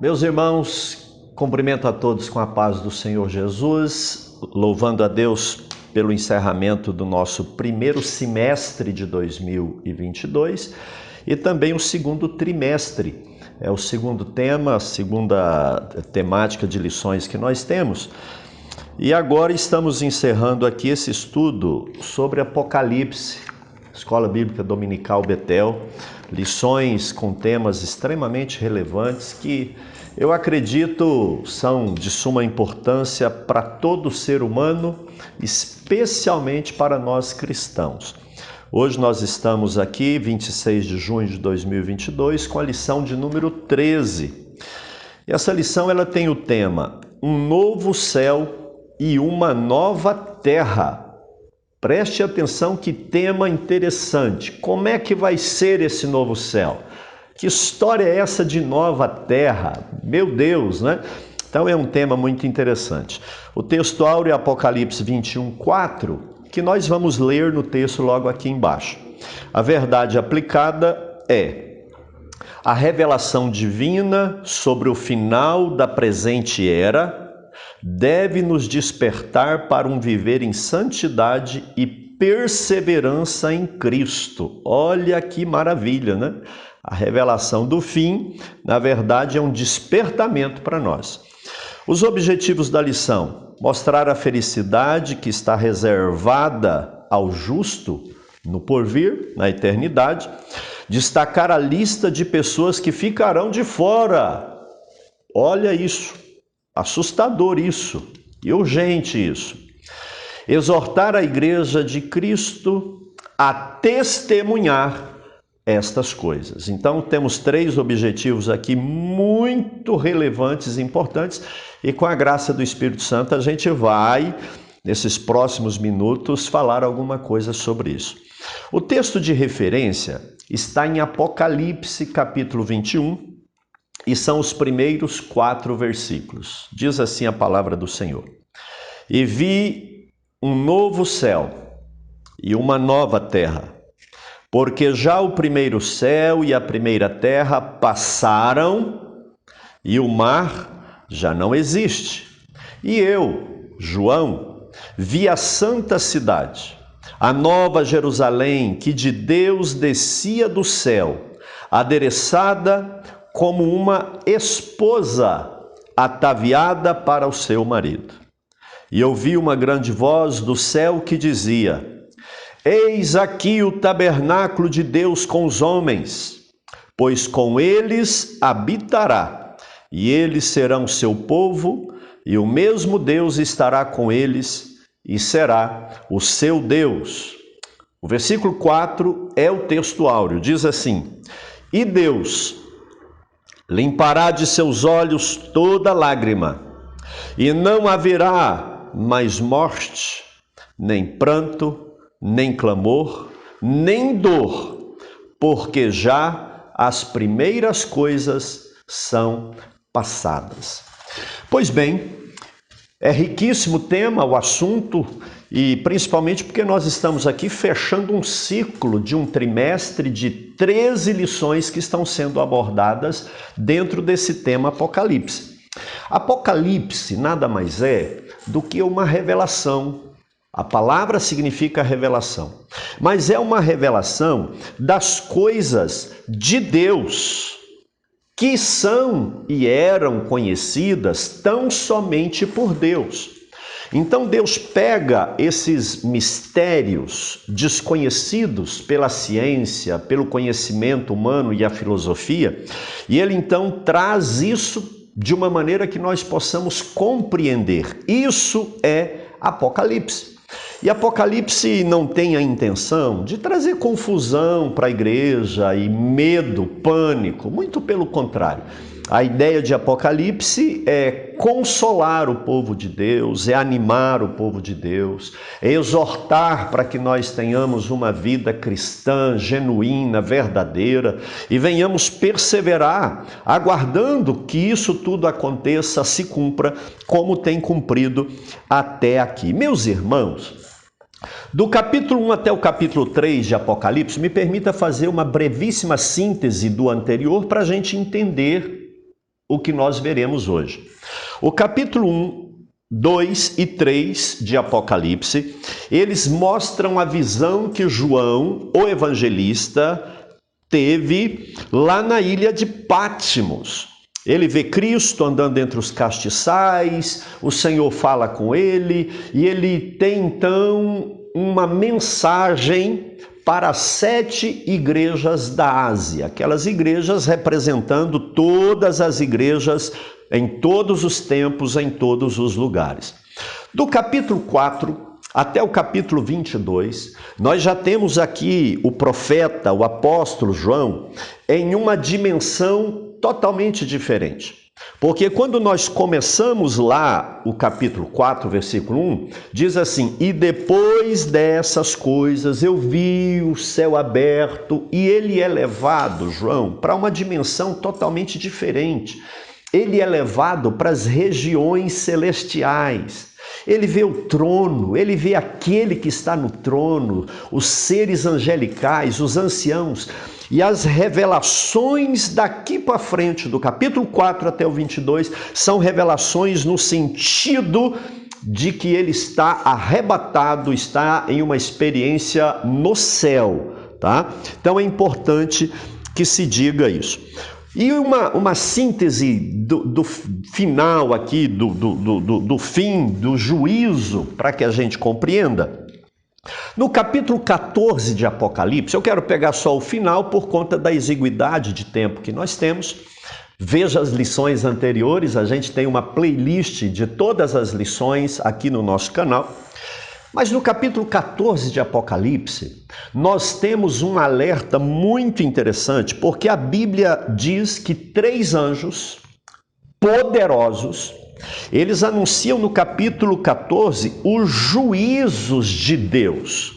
Meus irmãos, cumprimento a todos com a paz do Senhor Jesus, louvando a Deus pelo encerramento do nosso primeiro semestre de 2022 e também o segundo trimestre. É o segundo tema, a segunda temática de lições que nós temos. E agora estamos encerrando aqui esse estudo sobre Apocalipse, Escola Bíblica Dominical Betel, lições com temas extremamente relevantes que eu acredito são de suma importância para todo ser humano, especialmente para nós cristãos. Hoje nós estamos aqui, 26 de junho de 2022, com a lição de número 13. E essa lição ela tem o tema Um Novo Céu e uma Nova Terra. Preste atenção, que tema interessante. Como é que vai ser esse novo céu? Que história é essa de nova terra? Meu Deus, né? Então é um tema muito interessante. O texto áureo é Apocalipse 21:4, que nós vamos ler no texto logo aqui embaixo. A verdade aplicada é: a revelação divina sobre o final da presente era deve nos despertar para um viver em santidade e perseverança em Cristo. Olha que maravilha, né? A revelação do fim, na verdade, é um despertamento para nós. Os objetivos da lição: mostrar a felicidade que está reservada ao justo no porvir, na eternidade, destacar a lista de pessoas que ficarão de fora. Olha isso. Assustador isso, e urgente isso. Exortar a Igreja de Cristo a testemunhar estas coisas. Então temos três objetivos aqui muito relevantes e importantes, e com a graça do Espírito Santo a gente vai, nesses próximos minutos, falar alguma coisa sobre isso. O texto de referência está em Apocalipse capítulo 21, e são os primeiros 4 versículos. Diz assim a palavra do Senhor: E vi um novo céu e uma nova terra, porque já o primeiro céu e a primeira terra passaram, e o mar já não existe. E eu, João, vi a santa cidade, a nova Jerusalém, que de Deus descia do céu, adereçada como uma esposa ataviada para o seu marido. E ouvi uma grande voz do céu que dizia: Eis aqui o tabernáculo de Deus com os homens, pois com eles habitará, e eles serão seu povo, e o mesmo Deus estará com eles, e será o seu Deus. O versículo 4 é o texto áureo, diz assim: E Deus limpará de seus olhos toda lágrima, e não haverá mais morte, nem pranto, nem clamor, nem dor, porque já as primeiras coisas são passadas. Pois bem, é riquíssimo tema, o assunto, e principalmente porque nós estamos aqui fechando um ciclo de um trimestre de 13 lições que estão sendo abordadas dentro desse tema Apocalipse. Apocalipse nada mais é do que uma revelação. A palavra significa revelação, mas é uma revelação das coisas de Deus, que são e eram conhecidas tão somente por Deus. Então Deus pega esses mistérios desconhecidos pela ciência, pelo conhecimento humano e a filosofia, e Ele então traz isso de uma maneira que nós possamos compreender. Isso é Apocalipse. E Apocalipse não tem a intenção de trazer confusão para a igreja e medo, pânico, muito pelo contrário. A ideia de Apocalipse é consolar o povo de Deus, é animar o povo de Deus, é exortar para que nós tenhamos uma vida cristã, genuína, verdadeira, e venhamos perseverar, aguardando que isso tudo aconteça, se cumpra, como tem cumprido até aqui. Meus irmãos, do capítulo 1 até o capítulo 3 de Apocalipse, me permita fazer uma brevíssima síntese do anterior para a gente entender o que nós veremos hoje. O capítulo 1, 2 e 3 de Apocalipse, eles mostram a visão que João, o evangelista, teve lá na ilha de Patmos. Ele vê Cristo andando entre os castiçais, o Senhor fala com ele e ele tem então uma mensagem para as 7 igrejas da Ásia, aquelas igrejas representando todas as igrejas em todos os tempos, em todos os lugares. Do capítulo 4 até o capítulo 22, nós já temos aqui o profeta, o apóstolo João, em uma dimensão totalmente diferente. Porque quando nós começamos lá o capítulo 4, versículo 1, diz assim: e depois dessas coisas eu vi o céu aberto e ele é levado, João, para uma dimensão totalmente diferente. Ele é levado para as regiões celestiais. Ele vê o trono, ele vê aquele que está no trono, os seres angelicais, os anciãos. E as revelações daqui para frente, do capítulo 4 até o 22, são revelações no sentido de que ele está arrebatado, está em uma experiência no céu, tá? Então é importante que se diga isso. E uma síntese do final aqui, do fim, do juízo, para que a gente compreenda. No capítulo 14 de Apocalipse, eu quero pegar só o final por conta da exiguidade de tempo que nós temos. Veja as lições anteriores, a gente tem uma playlist de todas as lições aqui no nosso canal. Mas no capítulo 14 de Apocalipse, nós temos um alerta muito interessante, porque a Bíblia diz que 3 anjos poderosos, eles anunciam no capítulo 14 os juízos de Deus.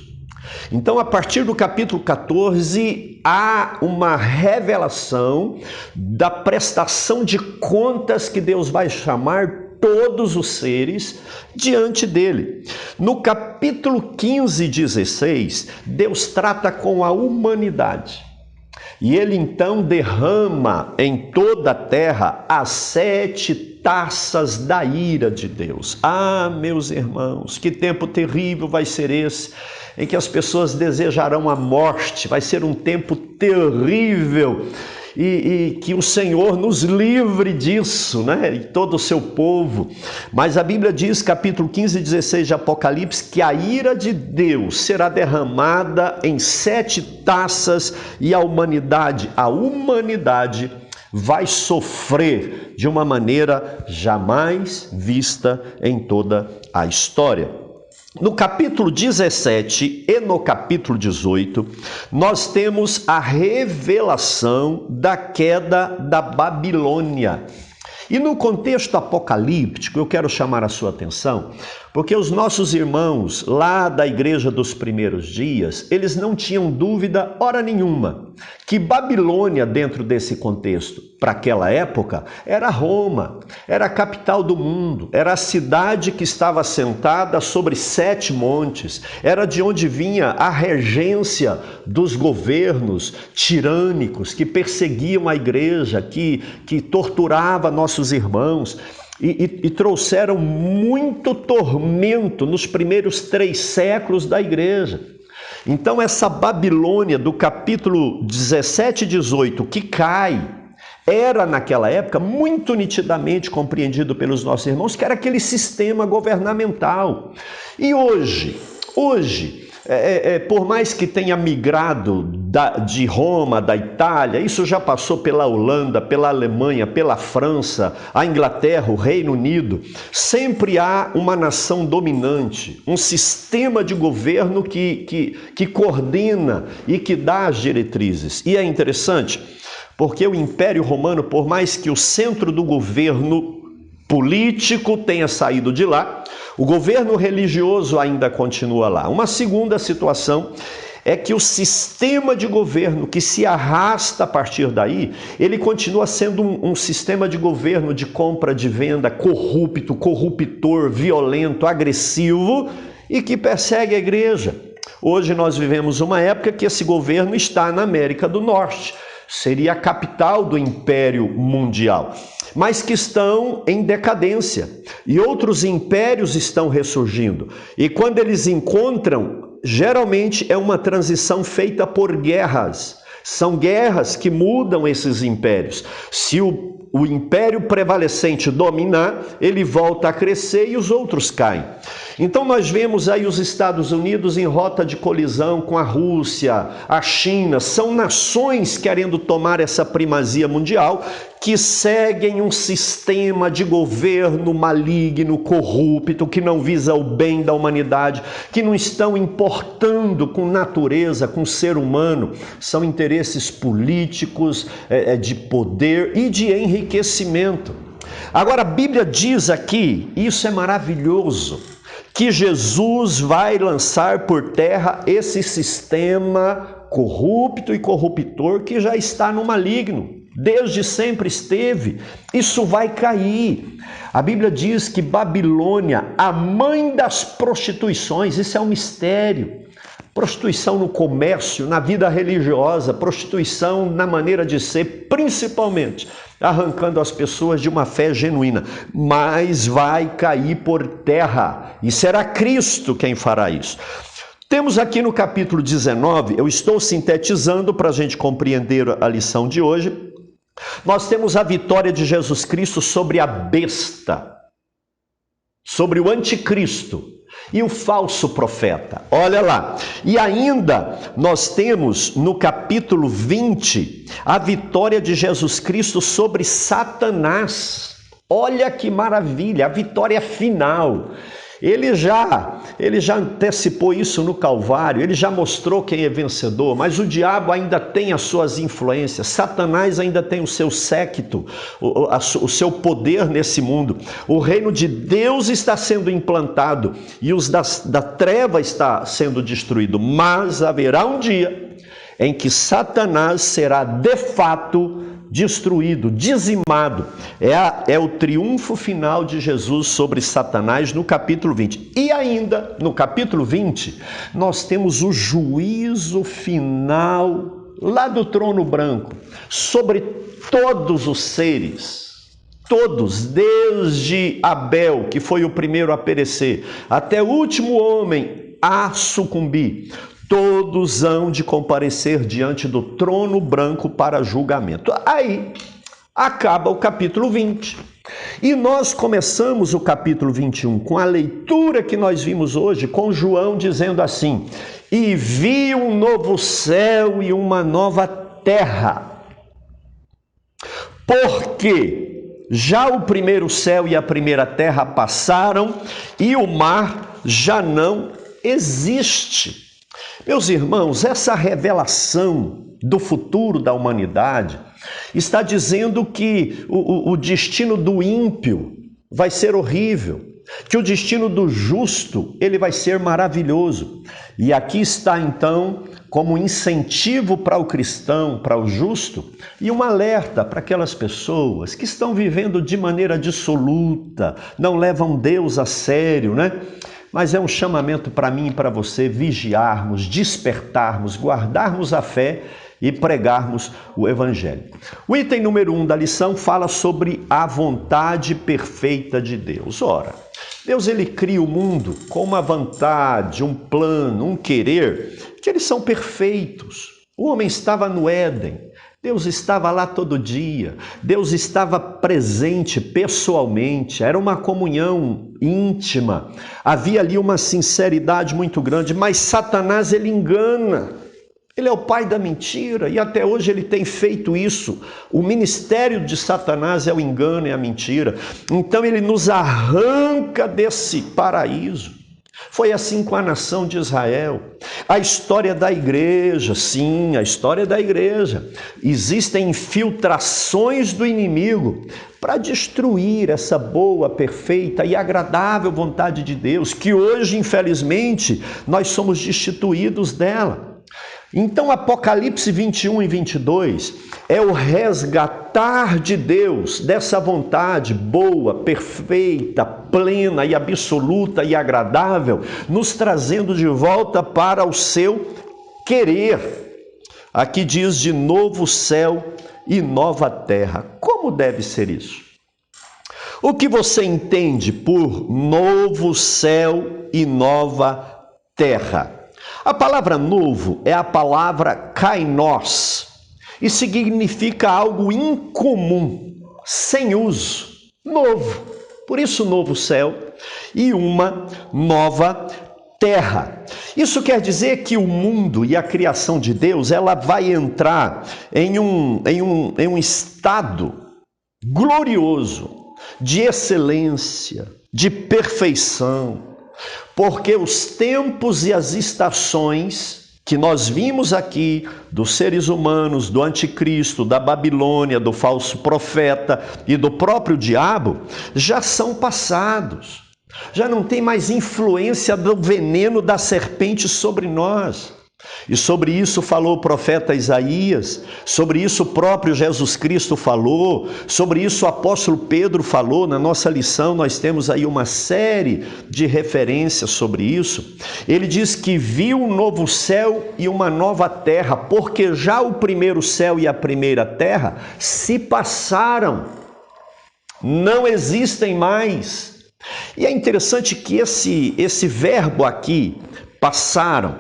Então, a partir do capítulo 14, há uma revelação da prestação de contas que Deus vai chamar todos os seres diante dele. No capítulo 15 e 16, Deus trata com a humanidade. E ele então derrama em toda a terra as 7 taças da ira de Deus. Ah, meus irmãos, que tempo terrível vai ser esse, em que as pessoas desejarão a morte. Vai ser um tempo terrível. E que o Senhor nos livre disso, né? E todo o seu povo. Mas a Bíblia diz, capítulo 15 e 16 de Apocalipse, que a ira de Deus será derramada em 7 taças e a humanidade vai sofrer de uma maneira jamais vista em toda a história. No capítulo 17 e no capítulo 18, nós temos a revelação da queda da Babilônia. E no contexto apocalíptico, eu quero chamar a sua atenção, porque os nossos irmãos lá da igreja dos primeiros dias, eles não tinham dúvida, hora nenhuma, que Babilônia, dentro desse contexto, para aquela época, era Roma, era a capital do mundo, era a cidade que estava assentada sobre 7 montes, era de onde vinha a regência dos governos tirânicos que perseguiam a igreja, que torturava nossos irmãos. E trouxeram muito tormento nos primeiros 3 séculos da igreja. Então essa Babilônia do capítulo 17 e 18 que cai, era naquela época muito nitidamente compreendido pelos nossos irmãos que era aquele sistema governamental. E hoje, por mais que tenha migrado de Roma, da Itália, isso já passou pela Holanda, pela Alemanha, pela França, a Inglaterra, o Reino Unido, sempre há uma nação dominante, um sistema de governo que coordena e que dá as diretrizes. E é interessante, porque o Império Romano, por mais que o centro do governo político tenha saído de lá, o governo religioso ainda continua lá. Uma segunda situação é que o sistema de governo que se arrasta a partir daí, ele continua sendo um sistema de governo de compra, de venda, corrupto, corruptor, violento, agressivo e que persegue a igreja. Hoje nós vivemos uma época que esse governo está na América do Norte. seria a capital do Império Mundial, mas que estão em decadência. E outros impérios estão ressurgindo. E quando eles encontram, geralmente é uma transição feita por guerras. São guerras que mudam esses impérios. Se o império prevalecente dominar, ele volta a crescer e os outros caem. Então nós vemos aí os Estados Unidos em rota de colisão com a Rússia, a China. São nações querendo tomar essa primazia mundial, que seguem um sistema de governo maligno, corrupto, que não visa o bem da humanidade, que não estão importando com natureza, com ser humano. São interesses políticos, de poder e de enriquecimento. Agora a Bíblia diz aqui, isso é maravilhoso, que Jesus vai lançar por terra esse sistema corrupto e corruptor que já está no maligno. Desde sempre esteve. Isso vai cair. A Bíblia diz que Babilônia, a mãe das prostituições, isso é um mistério. Prostituição no comércio, na vida religiosa, prostituição na maneira de ser, principalmente arrancando as pessoas de uma fé genuína. Mas vai cair por terra. E será Cristo quem fará isso. Temos aqui no capítulo 19, eu estou sintetizando para a gente compreender a lição de hoje. Nós temos a vitória de Jesus Cristo sobre a besta, sobre o anticristo e o falso profeta. Olha lá. E ainda nós temos no capítulo 20 a vitória de Jesus Cristo sobre Satanás. Olha que maravilha, a vitória final. Ele já antecipou isso no Calvário, ele já mostrou quem é vencedor, mas o diabo ainda tem as suas influências, Satanás ainda tem o seu séquito, o seu poder nesse mundo. O reino de Deus está sendo implantado e os da treva está sendo destruído, mas haverá um dia em que Satanás será de fato destruído, dizimado. É o triunfo final de Jesus sobre Satanás no capítulo 20. E ainda, no capítulo 20, nós temos o juízo final lá do trono branco, sobre todos os seres. Todos, desde Abel, que foi o primeiro a perecer, até o último homem a sucumbir. Todos hão de comparecer diante do trono branco para julgamento. Aí acaba o capítulo 20. E nós começamos o capítulo 21 com a leitura que nós vimos hoje, com João dizendo assim: e vi um novo céu e uma nova terra, porque já o primeiro céu e a primeira terra passaram e o mar já não existe. Meus irmãos, essa revelação do futuro da humanidade está dizendo que o destino do ímpio vai ser horrível, que o destino do justo ele vai ser maravilhoso. E aqui está então como incentivo para o cristão, para o justo, e um alerta para aquelas pessoas que estão vivendo de maneira dissoluta, não levam Deus a sério, né? Mas é um chamamento para mim e para você vigiarmos, despertarmos, guardarmos a fé e pregarmos o Evangelho. O item número 1 da lição fala sobre a vontade perfeita de Deus. Ora, Deus ele cria o mundo com uma vontade, um plano, um querer, que eles são perfeitos. O homem estava no Éden. Deus estava lá todo dia, Deus estava presente pessoalmente, era uma comunhão íntima, havia ali uma sinceridade muito grande, mas Satanás ele engana, ele é o pai da mentira e até hoje ele tem feito isso. O ministério de Satanás é o engano e a mentira, então ele nos arranca desse paraíso. Foi assim com a nação de Israel. A história da igreja, sim, a história da igreja. Existem infiltrações do inimigo para destruir essa boa, perfeita e agradável vontade de Deus, que hoje, infelizmente, nós somos destituídos dela. Então, Apocalipse 21 e 22 é o resgatar de Deus dessa vontade boa, perfeita, plena e absoluta e agradável, nos trazendo de volta para o seu querer. Aqui diz de novo céu e nova terra. Como deve ser isso? O que você entende por novo céu e nova terra? A palavra novo é a palavra kainos e significa algo incomum, sem uso, novo. Por isso, novo céu e uma nova terra. Isso quer dizer que o mundo e a criação de Deus, ela vai entrar em um estado glorioso, de excelência, de perfeição, porque os tempos e as estações que nós vimos aqui, dos seres humanos, do anticristo, da Babilônia, do falso profeta e do próprio diabo, já são passados. Já não tem mais influência do veneno da serpente sobre nós. E sobre isso falou o profeta Isaías, sobre isso o próprio Jesus Cristo falou, sobre isso o apóstolo Pedro falou. Na nossa lição nós temos aí uma série de referências sobre isso. Ele diz que viu um novo céu e uma nova terra, porque já o primeiro céu e a primeira terra se passaram, não existem mais. E é interessante que esse verbo aqui, passaram,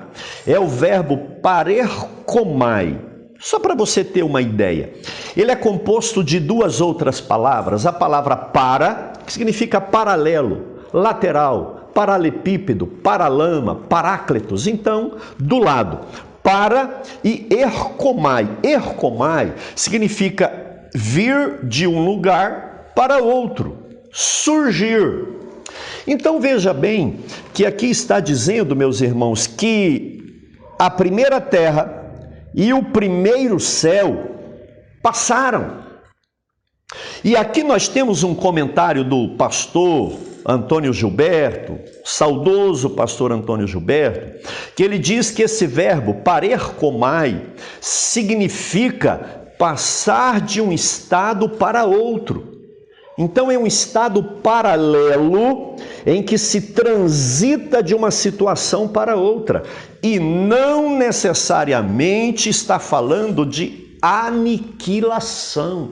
é o verbo parerkomai. Só para você ter uma ideia. Ele é composto de duas outras palavras. A palavra para, que significa paralelo, lateral, paralepípedo, paralama, paráclitos. Então, do lado, para e erkomai. Erkomai significa vir de um lugar para outro, surgir. Então veja bem que aqui está dizendo, meus irmãos, que a primeira terra e o primeiro céu passaram. E aqui nós temos um comentário do pastor Antônio Gilberto, saudoso pastor Antônio Gilberto, que ele diz que esse verbo parerkomai significa passar de um estado para outro. Então é um estado paralelo em que se transita de uma situação para outra e não necessariamente está falando de aniquilação.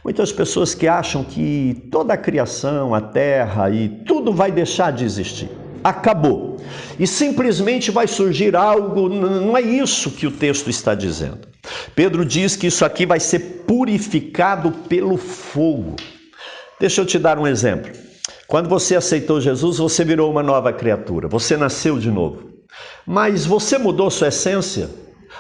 Muitas pessoas que acham que toda a criação, a terra e tudo vai deixar de existir. Acabou. E simplesmente vai surgir algo, não é isso que o texto está dizendo. Pedro diz que isso aqui vai ser purificado pelo fogo. Deixa eu te dar um exemplo. Quando você aceitou Jesus, você virou uma nova criatura, você nasceu de novo. Mas você mudou sua essência?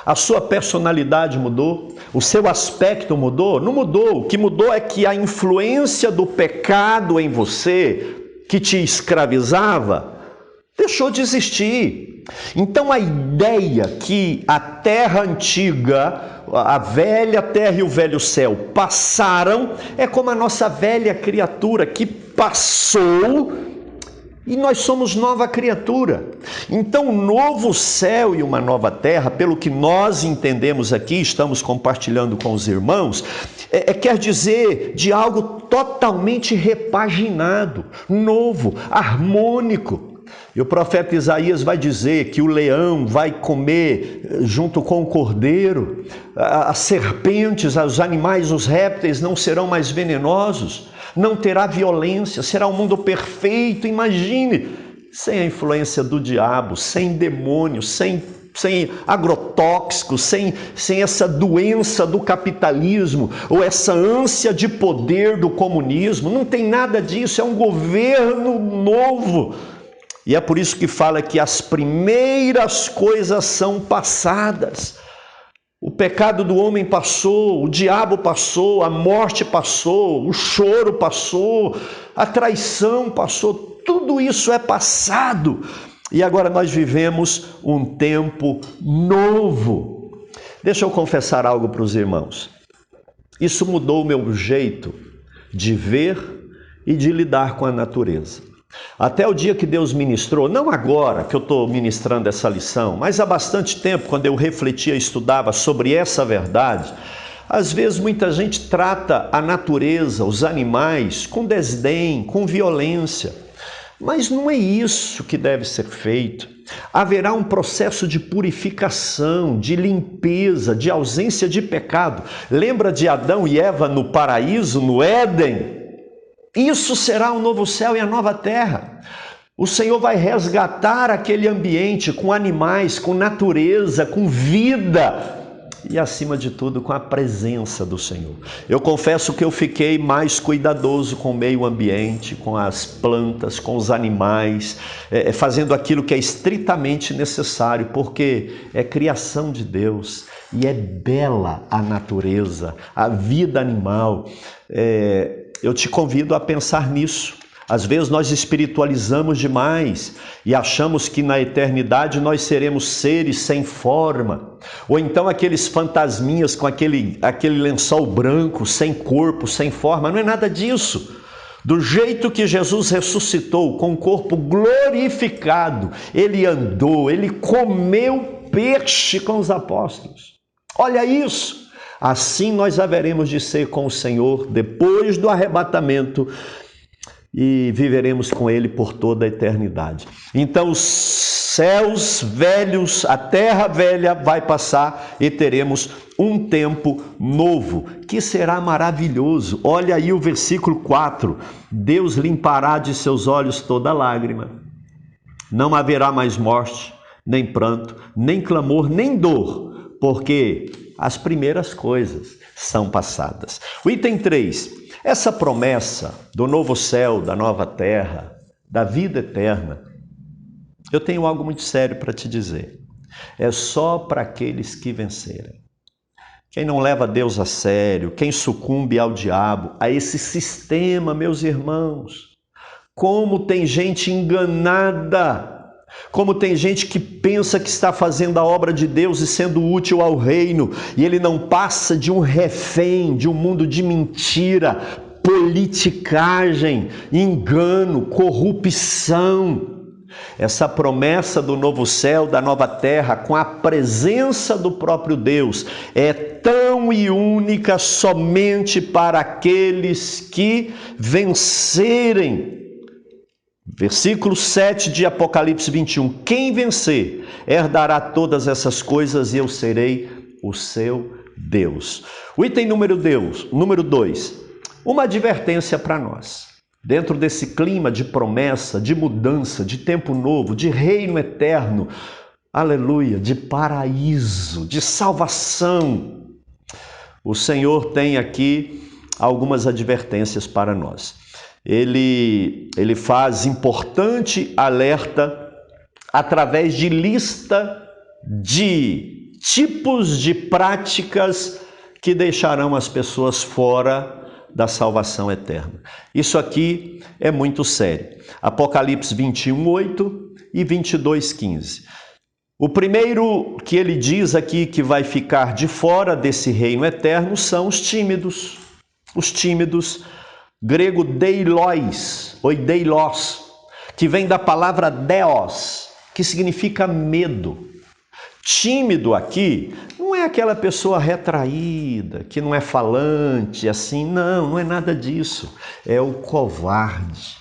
A sua personalidade mudou? O seu aspecto mudou? Não mudou. O que mudou é que a influência do pecado em você, que te escravizava, deixou de existir. Então a ideia que a terra antiga, a velha terra e o velho céu passaram, é como a nossa velha criatura que passou e nós somos nova criatura. Então, um novo céu e uma nova terra, pelo que nós entendemos aqui, estamos compartilhando com os irmãos, quer dizer de algo totalmente repaginado, novo, harmônico. E o profeta Isaías vai dizer que o leão vai comer junto com o cordeiro, as serpentes, os animais, os répteis não serão mais venenosos, não terá violência, será um mundo perfeito. Imagine, sem a influência do diabo, sem demônios, sem agrotóxicos, sem essa doença do capitalismo ou essa ânsia de poder do comunismo. Não tem nada disso, é um governo novo. E é por isso que fala que as primeiras coisas são passadas. O pecado do homem passou, o diabo passou, a morte passou, o choro passou, a traição passou, tudo isso é passado. E agora nós vivemos um tempo novo. Deixa eu confessar algo para os irmãos. Isso mudou o meu jeito de ver e de lidar com a natureza. Até o dia que Deus ministrou, não agora que eu estou ministrando essa lição, mas há bastante tempo, quando eu refletia e estudava sobre essa verdade, às vezes muita gente trata a natureza, os animais, com desdém, com violência. Mas não é isso que deve ser feito. Haverá um processo de purificação, de limpeza, de ausência de pecado. Lembra de Adão e Eva no paraíso, no Éden? Isso será um novo céu e a nova terra. O Senhor vai resgatar aquele ambiente com animais, com natureza, com vida e, acima de tudo, com a presença do Senhor. Eu confesso que eu fiquei mais cuidadoso com o meio ambiente, com as plantas, com os animais, fazendo aquilo que é estritamente necessário, porque é criação de Deus e é bela a natureza, a vida animal. Eu te convido a pensar nisso. Às vezes nós espiritualizamos demais e achamos que na eternidade nós seremos seres sem forma. Ou então aqueles fantasminhas com aquele lençol branco, sem corpo, sem forma. Não é nada disso. Do jeito que Jesus ressuscitou, com o corpo glorificado, ele andou, ele comeu peixe com os apóstolos. Olha isso! Assim nós haveremos de ser com o Senhor depois do arrebatamento e viveremos com Ele por toda a eternidade. Então os céus velhos, a terra velha vai passar e teremos um tempo novo, que será maravilhoso. Olha aí o versículo 4. Deus limpará de seus olhos toda lágrima. Não haverá mais morte, nem pranto, nem clamor, nem dor, porque as primeiras coisas são passadas. O item 3. Essa promessa do novo céu, da nova terra, da vida eterna, eu tenho algo muito sério para te dizer. É só para aqueles que vencerem. Quem não leva Deus a sério, quem sucumbe ao diabo, a esse sistema, meus irmãos. Como tem gente enganada, como tem gente que pensa que está fazendo a obra de Deus e sendo útil ao reino, e ele não passa de um refém, de um mundo de mentira, politicagem, engano, corrupção. Essa promessa do novo céu, da nova terra, com a presença do próprio Deus, é tão e única somente para aqueles que vencerem. Versículo 7 de Apocalipse 21. Quem vencer herdará todas essas coisas e eu serei o seu Deus. O item número 2. Uma advertência para nós. Dentro desse clima de promessa, de mudança, de tempo novo, de reino eterno, aleluia, de paraíso, de salvação. O Senhor tem aqui algumas advertências para nós. Ele faz importante alerta através de lista de tipos de práticas que deixarão as pessoas fora da salvação eterna. Isso aqui é muito sério. Apocalipse 21:8 e 22:15. O primeiro que ele diz aqui que vai ficar de fora desse reino eterno são os tímidos. Os tímidos, grego deilos, ou deilos, que vem da palavra deos, que significa medo. Tímido aqui não é aquela pessoa retraída, que não é falante, assim, não é nada disso. É o covarde,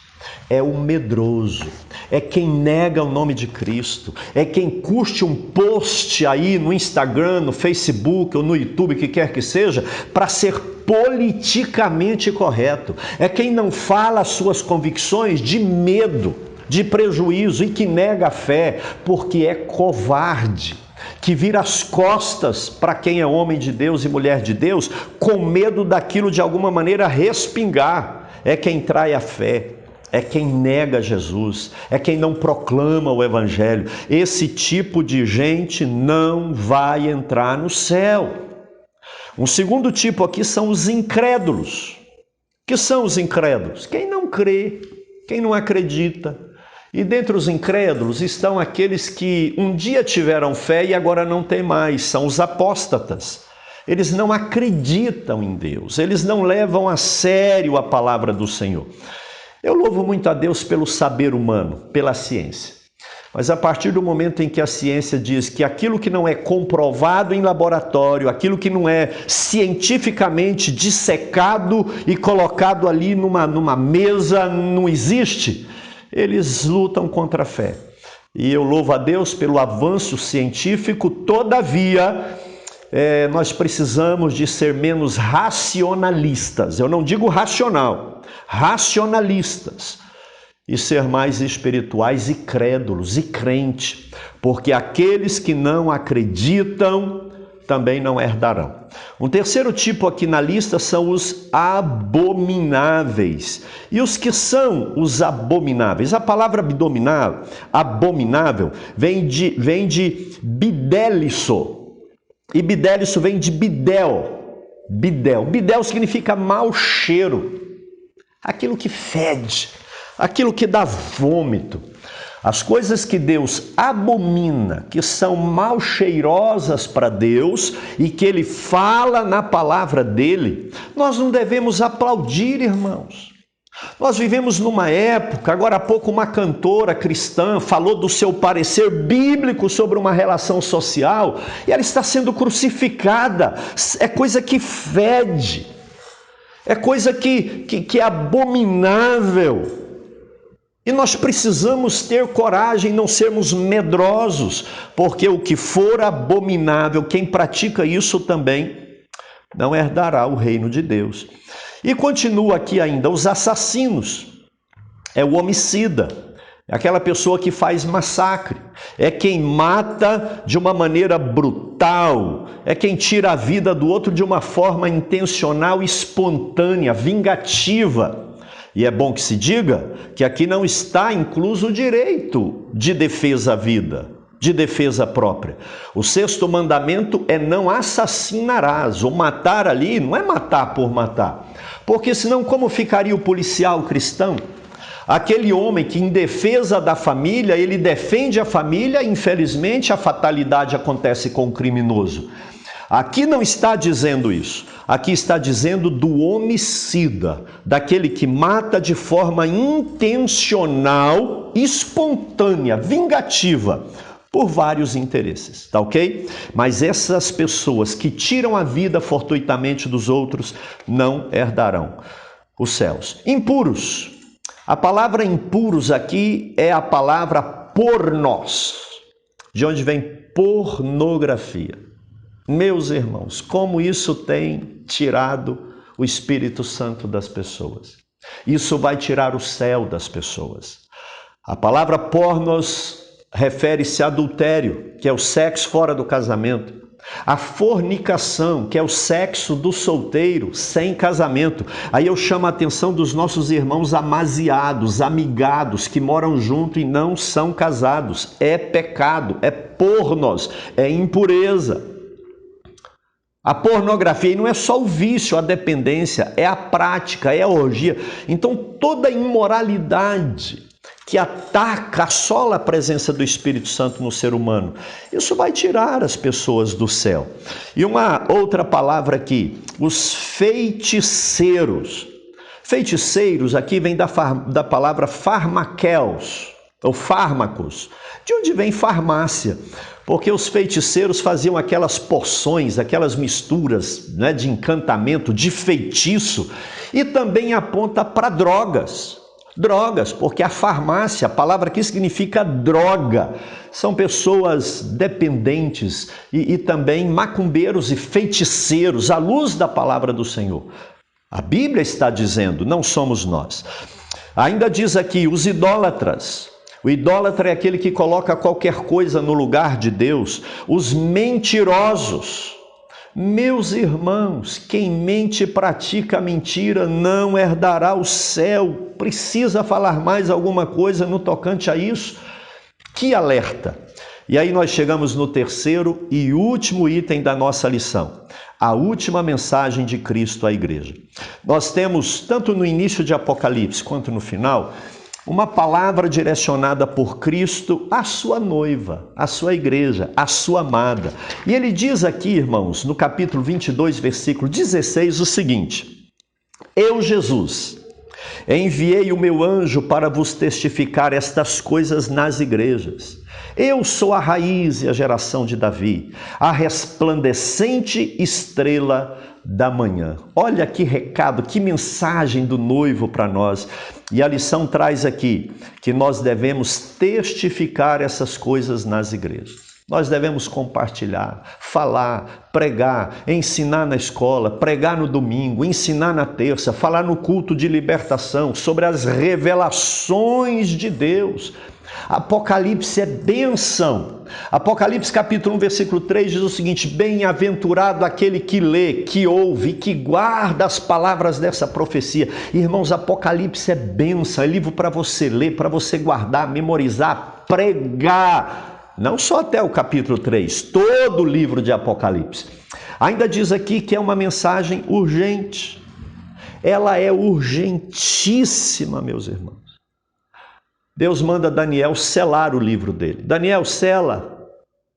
é o medroso, é quem nega o nome de Cristo, é quem curte um post aí no Instagram, no Facebook ou no YouTube, que quer que seja, para ser politicamente correto. É quem não fala as suas convicções de medo, de prejuízo e que nega a fé porque é covarde, que vira as costas para quem é homem de Deus e mulher de Deus com medo daquilo de alguma maneira respingar. É quem trai a fé, é quem nega Jesus, é quem não proclama o Evangelho. Esse tipo de gente não vai entrar no céu. Um segundo tipo aqui são os incrédulos. Que são os incrédulos? Quem não crê, quem não acredita. E dentre os incrédulos estão aqueles que um dia tiveram fé e agora não têm mais, são os apóstatas. Eles não acreditam em Deus, eles não levam a sério a palavra do Senhor. Eu louvo muito a Deus pelo saber humano, pela ciência. Mas a partir do momento em que a ciência diz que aquilo que não é comprovado em laboratório, aquilo que não é cientificamente dissecado e colocado ali numa mesa, não existe, eles lutam contra a fé. E eu louvo a Deus pelo avanço científico, todavia, nós precisamos de ser menos racionalistas. Eu não digo racional, racionalistas. E ser mais espirituais e crédulos e crente, porque aqueles que não acreditam também não herdarão. Um terceiro tipo aqui na lista são os abomináveis. E os que são os abomináveis? A palavra abominável vem de bidéliso. E bidéliso vem de bidel. Bidel significa mau cheiro. Aquilo que fede, aquilo que dá vômito. As coisas que Deus abomina, que são mal cheirosas para Deus e que Ele fala na palavra dEle, nós não devemos aplaudir, irmãos. Nós vivemos numa época, agora há pouco uma cantora cristã falou do seu parecer bíblico sobre uma relação social e ela está sendo crucificada. É coisa que fede, é coisa que é abominável. E nós precisamos ter coragem, não sermos medrosos, porque o que for abominável, quem pratica isso também não herdará o reino de Deus. E continua aqui ainda, os assassinos, é o homicida, é aquela pessoa que faz massacre, é quem mata de uma maneira brutal, é quem tira a vida do outro de uma forma intencional, espontânea, vingativa. E é bom que se diga que aqui não está incluso o direito de defesa à vida, de defesa própria. O sexto mandamento é não assassinarás. O matar ali não é matar por matar, porque senão como ficaria o policial cristão? Aquele homem que em defesa da família, ele defende a família, infelizmente a fatalidade acontece com o criminoso. Aqui não está dizendo isso, aqui está dizendo do homicida, daquele que mata de forma intencional, espontânea, vingativa, por vários interesses, tá ok? Mas essas pessoas que tiram a vida fortuitamente dos outros não herdarão os céus. Impuros, a palavra impuros aqui é a palavra pornós, de onde vem pornografia. Meus irmãos, como isso tem tirado o Espírito Santo das pessoas. Isso vai tirar o céu das pessoas. A palavra pornos refere-se a adultério, que é o sexo fora do casamento. A fornicação, que é o sexo do solteiro sem casamento. Aí eu chamo a atenção dos nossos irmãos amaziados, amigados, que moram junto e não são casados. É pecado, é pornos, é impureza. A pornografia, e não é só o vício, a dependência, é a prática, é a orgia. Então toda imoralidade que ataca, assola a presença do Espírito Santo no ser humano, isso vai tirar as pessoas do céu. E uma outra palavra aqui, os feiticeiros. Feiticeiros aqui vem da palavra farmakeus, ou fármacos, de onde vem farmácia. Porque os feiticeiros faziam aquelas poções, aquelas misturas, né, de encantamento, de feitiço, e também aponta para drogas. Drogas, porque a farmácia, a palavra aqui significa droga. São pessoas dependentes e também macumbeiros e feiticeiros, à luz da palavra do Senhor. A Bíblia está dizendo, não somos nós. Ainda diz aqui, os idólatras. O idólatra é aquele que coloca qualquer coisa no lugar de Deus. Os mentirosos. Meus irmãos, quem mente e pratica a mentira não herdará o céu. Precisa falar mais alguma coisa no tocante a isso? Que alerta! E aí nós chegamos no terceiro e último item da nossa lição. A última mensagem de Cristo à igreja. Nós temos, tanto no início de Apocalipse quanto no final, uma palavra direcionada por Cristo à sua noiva, à sua igreja, à sua amada. E ele diz aqui, irmãos, no capítulo 22, versículo 16, o seguinte: Eu, Jesus, enviei o meu anjo para vos testificar estas coisas nas igrejas. Eu sou a raiz e a geração de Davi, a resplandecente estrela da manhã. Olha que recado, que mensagem do noivo para nós. E a lição traz aqui que nós devemos testificar essas coisas nas igrejas. Nós devemos compartilhar, falar, pregar, ensinar na escola, pregar no domingo, ensinar na terça, falar no culto de libertação sobre as revelações de Deus. Apocalipse é bênção. Apocalipse capítulo 1, versículo 3 diz o seguinte: bem-aventurado aquele que lê, que ouve, que guarda as palavras dessa profecia. Irmãos, Apocalipse é bênção, é livro para você ler, para você guardar, memorizar, pregar. Não só até o capítulo 3, todo o livro de Apocalipse. Ainda diz aqui que é uma mensagem urgente. Ela é urgentíssima, meus irmãos. Deus manda Daniel selar o livro dele. Daniel, sela,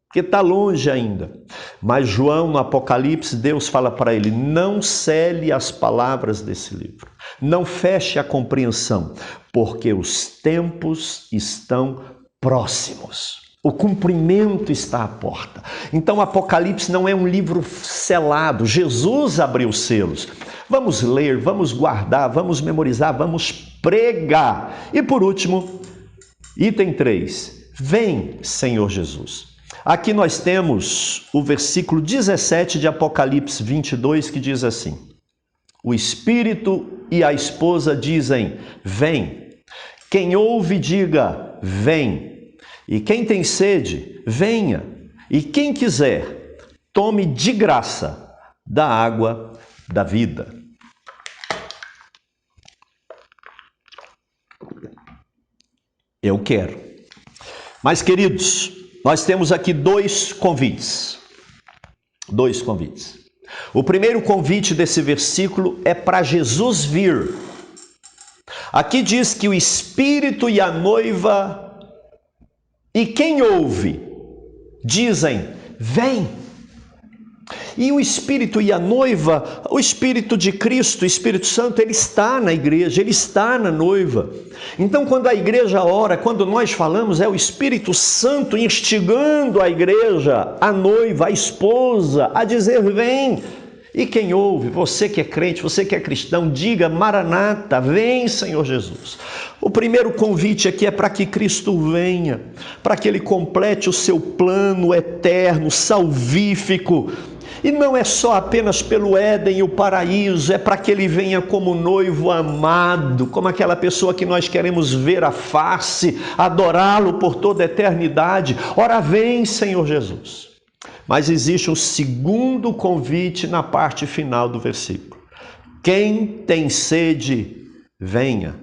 porque está longe ainda. Mas João, no Apocalipse, Deus fala para ele: não cele as palavras desse livro. Não feche a compreensão, porque os tempos estão próximos. O cumprimento está à porta. Então, Apocalipse não é um livro selado. Jesus abriu os selos. Vamos ler, vamos guardar, vamos memorizar, vamos pregar. E por último, item 3. Vem, Senhor Jesus. Aqui nós temos o versículo 17 de Apocalipse 22, que diz assim: o Espírito e a esposa dizem: vem. Quem ouve, diga: vem. E quem tem sede, venha. E quem quiser, tome de graça da água da vida. Eu quero. Mas, queridos, nós temos aqui dois convites. Dois convites. O primeiro convite desse versículo é para Jesus vir. Aqui diz que o Espírito e a noiva, e quem ouve, dizem: vem. E o Espírito e a noiva, o Espírito de Cristo, o Espírito Santo, ele está na igreja, ele está na noiva. Então, quando a igreja ora, quando nós falamos, é o Espírito Santo instigando a igreja, a noiva, a esposa, a dizer: vem. E quem ouve, você que é crente, você que é cristão, diga: Maranata, vem, Senhor Jesus. O primeiro convite aqui é para que Cristo venha, para que Ele complete o seu plano eterno, salvífico. E não é só apenas pelo Éden e o paraíso, é para que Ele venha como noivo amado, como aquela pessoa que nós queremos ver a face, adorá-lo por toda a eternidade. Ora, vem, Senhor Jesus. Mas existe um segundo convite na parte final do versículo. Quem tem sede, venha.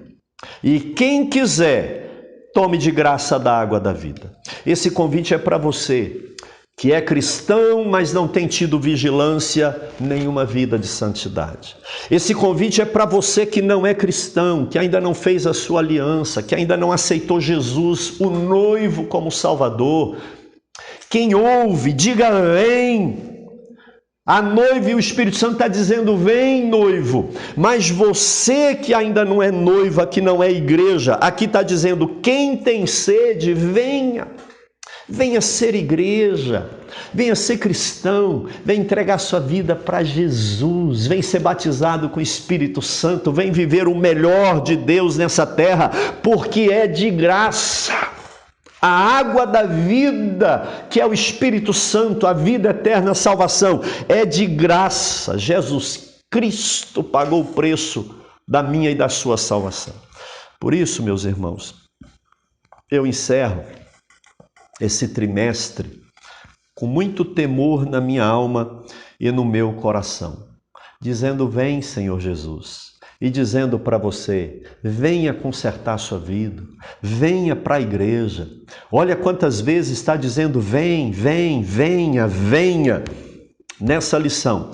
E quem quiser, tome de graça da água da vida. Esse convite é para você que é cristão, mas não tem tido vigilância, nenhuma vida de santidade. Esse convite é para você que não é cristão, que ainda não fez a sua aliança, que ainda não aceitou Jesus, o noivo, como Salvador. Quem ouve, diga: vem. A noiva e o Espírito Santo está dizendo: vem, noivo. Mas você que ainda não é noiva, que não é igreja, aqui está dizendo: quem tem sede, venha. Venha ser igreja, venha ser cristão, venha entregar sua vida para Jesus, venha ser batizado com o Espírito Santo, venha viver o melhor de Deus nessa terra, porque é de graça. A água da vida, que é o Espírito Santo, a vida eterna, a salvação, é de graça. Jesus Cristo pagou o preço da minha e da sua salvação. Por isso, meus irmãos, eu encerro esse trimestre com muito temor na minha alma e no meu coração, dizendo: vem, Senhor Jesus. E dizendo para você: venha consertar sua vida, venha para a igreja. Olha quantas vezes está dizendo: vem, vem, venha, venha. Nessa lição,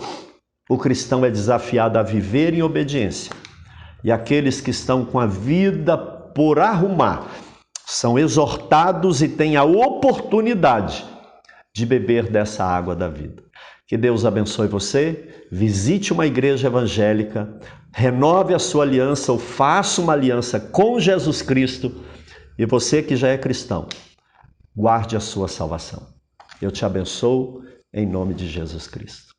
o cristão é desafiado a viver em obediência. E aqueles que estão com a vida por arrumar são exortados e têm a oportunidade de beber dessa água da vida. Que Deus abençoe você, visite uma igreja evangélica, renove a sua aliança ou faça uma aliança com Jesus Cristo, e você que já é cristão, guarde a sua salvação. Eu te abençoo em nome de Jesus Cristo.